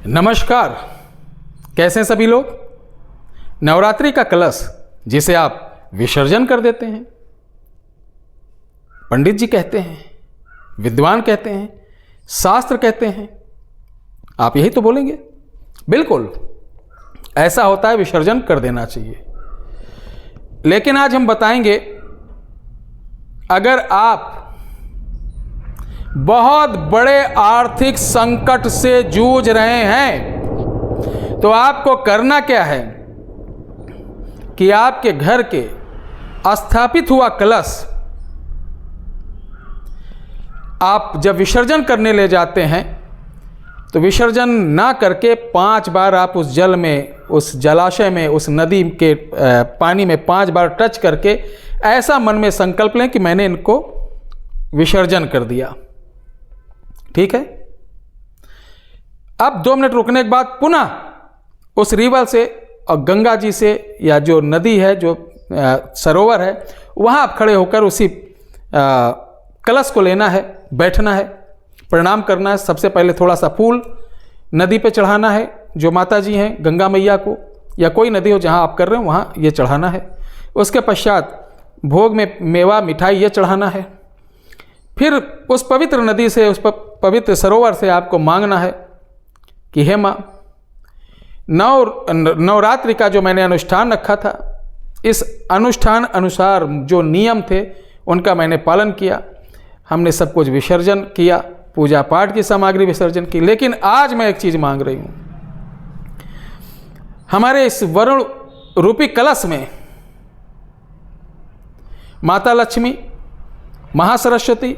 नमस्कार, कैसे हैं सभी लोग। नवरात्रि का कलश जिसे आप विसर्जन कर देते हैं, पंडित जी कहते हैं, विद्वान कहते हैं, शास्त्र कहते हैं, आप यही तो बोलेंगे। बिल्कुल ऐसा होता है, विसर्जन कर देना चाहिए। लेकिन आज हम बताएंगे, अगर आप बहुत बड़े आर्थिक संकट से जूझ रहे हैं तो आपको करना क्या है कि आपके घर के स्थापित हुआ कलश आप जब विसर्जन करने ले जाते हैं तो विसर्जन ना करके 5 बार आप उस जल में, उस जलाशय में, उस नदी के पानी में 5 बार टच करके ऐसा मन में संकल्प लें कि मैंने इनको विसर्जन कर दिया। ठीक है। अब 2 मिनट रुकने के बाद पुनः उस रिवर से और गंगा जी से या जो नदी है, जो सरोवर है, वहां आप खड़े होकर उसी कलश को लेना है, बैठना है, प्रणाम करना है। सबसे पहले थोड़ा सा फूल नदी पे चढ़ाना है, जो माता जी हैं, गंगा मैया को, या कोई नदी हो जहां आप कर रहे हो वहां ये चढ़ाना है। उसके पश्चात भोग में मेवा मिठाई ये चढ़ाना है। फिर उस पवित्र नदी से, उस पवित्र सरोवर से आपको मांगना है कि हे माँ, नवरात्रि का जो मैंने अनुष्ठान रखा था, इस अनुष्ठान अनुसार जो नियम थे उनका मैंने पालन किया। हमने सब कुछ विसर्जन किया, पूजा पाठ की सामग्री विसर्जन की। लेकिन आज मैं एक चीज़ मांग रही हूँ, हमारे इस वरुण रूपी कलश में माता लक्ष्मी, महासरस्वती,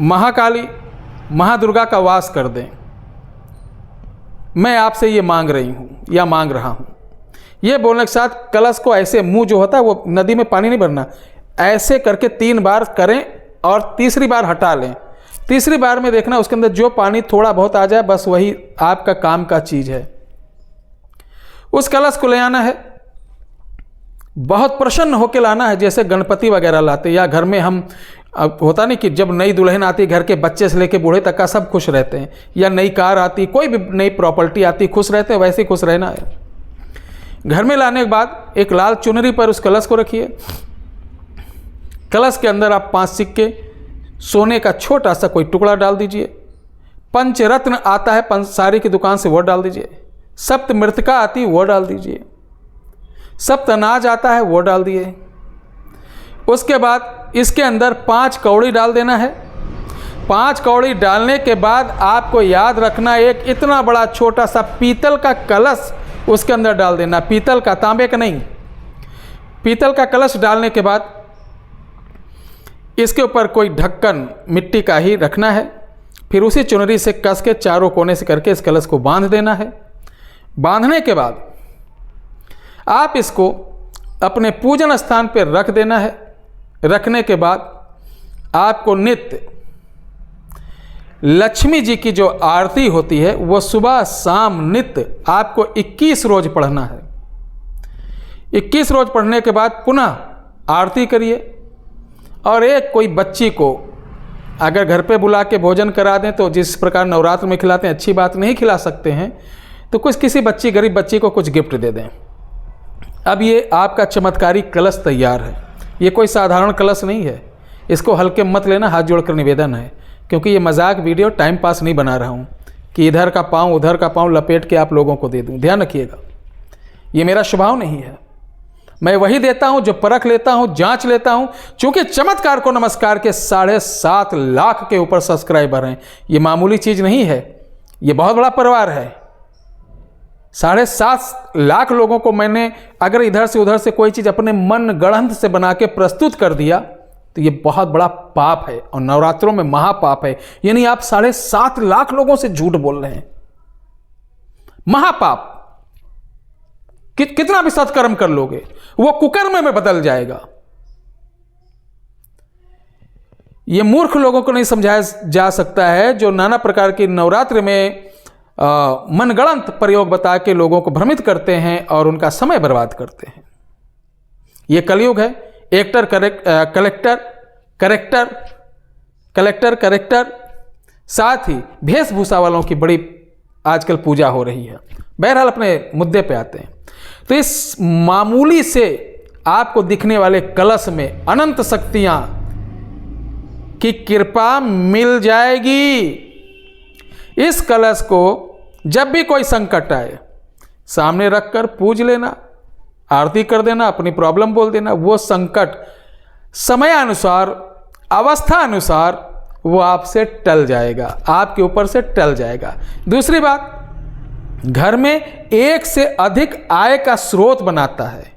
महाकाली, महादुर्गा का वास कर दें। मैं आपसे ये मांग रही हूँ या मांग रहा हूँ। ये बोलने के साथ कलश को ऐसे, मुंह जो होता है वो नदी में पानी नहीं भरना, ऐसे करके 3 बार करें और तीसरी बार हटा लें। तीसरी बार में देखना उसके अंदर जो पानी थोड़ा बहुत आ जाए, बस वही आपका काम का चीज़ है। उस कलश को ले आना है, बहुत प्रसन्न होकर लाना है, जैसे गणपति वगैरह लाते, या घर में हम, होता नहीं कि जब नई दुल्हन आती, घर के बच्चे से लेके बूढ़े तक का सब खुश रहते हैं, या नई कार आती, कोई भी नई प्रॉपर्टी आती, खुश रहते हैं, वैसे ही खुश रहना है। घर में लाने के बाद एक लाल चुनरी पर उस कलश को रखिए। कलश के अंदर आप 5 सिक्के, सोने का छोटा सा कोई टुकड़ा डाल दीजिए। पंचरत्न आता है पंसारी की दुकान से, वो डाल दीजिए। सप्त मृतिका आती है, वो डाल दीजिए। सप्त अनाज आता है, वो डाल दिए। उसके बाद इसके अंदर 5 कौड़ी डाल देना है। 5 कौड़ी डालने के बाद आपको याद रखना, एक इतना बड़ा छोटा सा पीतल का कलश उसके अंदर डाल देना। पीतल का, तांबे का नहीं, पीतल का कलश डालने के बाद इसके ऊपर कोई ढक्कन मिट्टी का ही रखना है। फिर उसी चुनरी से कस के चारों कोने से करके इस कलश को बांध देना है। बांधने के बाद आप इसको अपने पूजन स्थान पर रख देना है। रखने के बाद आपको नित्य लक्ष्मी जी की जो आरती होती है वो सुबह शाम नित्य आपको 21 रोज पढ़ना है। 21 रोज पढ़ने के बाद पुनः आरती करिए। और एक कोई बच्ची को अगर घर पे बुला के भोजन करा दें तो जिस प्रकार नवरात्र में खिलाते हैं, अच्छी बात, नहीं खिला सकते हैं तो कुछ किसी बच्ची, गरीब बच्ची को कुछ गिफ्ट दे दें। अब ये आपका चमत्कारी कलश तैयार है। ये कोई साधारण कलश नहीं है, इसको हल्के मत लेना, हाथ जोड़कर निवेदन है। क्योंकि ये मजाक वीडियो टाइम पास नहीं बना रहा हूँ कि इधर का पाँव उधर का पाँव लपेट के आप लोगों को दे दूँ। ध्यान रखिएगा, ये मेरा स्वभाव नहीं है। मैं वही देता हूँ जो परख लेता हूँ, जांच लेता हूँ। चूँकि चमत्कार को नमस्कार के 7.5 लाख के ऊपर सब्सक्राइबर हैं। ये मामूली चीज़ नहीं है, ये बहुत बड़ा परिवार है। 7.5 लाख लोगों को मैंने अगर इधर से उधर से कोई चीज़ अपने मन गढ़ंत से बना के प्रस्तुत कर दिया तो ये बहुत बड़ा पाप है, और नवरात्रों में महापाप है। यानी आप 7.5 लाख लोगों से झूठ बोल रहे हैं, महापाप। कितना भी सत्कर्म कर लोगे वो कुकर्म में बदल जाएगा। ये मूर्ख लोगों को नहीं समझाया जा सकता है जो नाना प्रकार की नवरात्र में मनगढ़ंत प्रयोग बता के लोगों को भ्रमित करते हैं और उनका समय बर्बाद करते हैं। ये कलयुग है। एक्टर कलेक्टर, साथ ही वेशभूषा वालों की बड़ी आजकल पूजा हो रही है। बहरहाल अपने मुद्दे पे आते हैं। तो इस मामूली से आपको दिखने वाले कलश में अनंत शक्तियां की कृपा मिल जाएगी। इस कलश को जब भी कोई संकट आए सामने रखकर पूज लेना, आरती कर देना, अपनी प्रॉब्लम बोल देना। वो संकट समयानुसार, अवस्था अनुसार वो आपसे टल जाएगा, आपके ऊपर से टल जाएगा। दूसरी बात, घर में एक से अधिक आय का स्रोत बनाता है,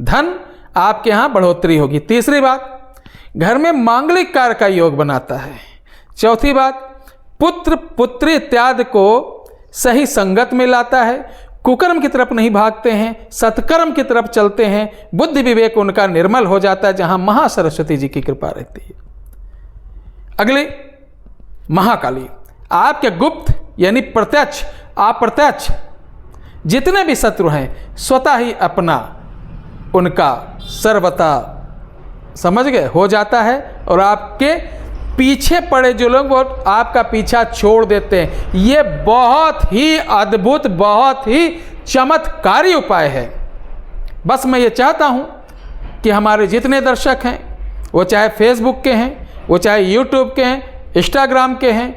धन आपके यहां बढ़ोतरी होगी। तीसरी बात, घर में मांगलिक कार्य का योग बनाता है। चौथी बात, पुत्र पुत्री इत्यादि को सही संगत में लाता है, कुकर्म की तरफ नहीं भागते हैं, सत्कर्म की तरफ चलते हैं, बुद्धि विवेक उनका निर्मल हो जाता है, जहां महासरस्वती जी की कृपा रहती है। अगले, महाकाली आपके गुप्त यानी प्रत्यक्ष, अप्रत्यक्ष जितने भी शत्रु हैं स्वतः ही अपना उनका सर्वथा समझ गए हो जाता है, और आपके पीछे पड़े जो लोग वो आपका पीछा छोड़ देते हैं। ये बहुत ही अद्भुत, बहुत ही चमत्कारी उपाय है। बस मैं ये चाहता हूं कि हमारे जितने दर्शक हैं, वो चाहे फेसबुक के हैं, वो चाहे यूट्यूब के हैं, इंस्टाग्राम के हैं,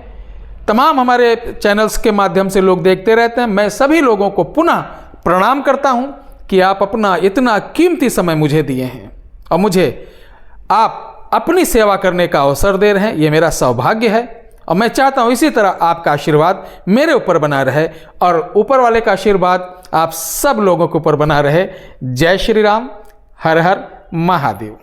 तमाम हमारे चैनल्स के माध्यम से लोग देखते रहते हैं, मैं सभी लोगों को पुनः प्रणाम करता हूं कि आप अपना इतना कीमती समय मुझे दिए हैं और मुझे आप अपनी सेवा करने का अवसर दे रहे हैं। ये मेरा सौभाग्य है और मैं चाहता हूं इसी तरह आपका आशीर्वाद मेरे ऊपर बना रहे और ऊपर वाले का आशीर्वाद आप सब लोगों के ऊपर बना रहे। जय श्री राम, हर हर महादेव।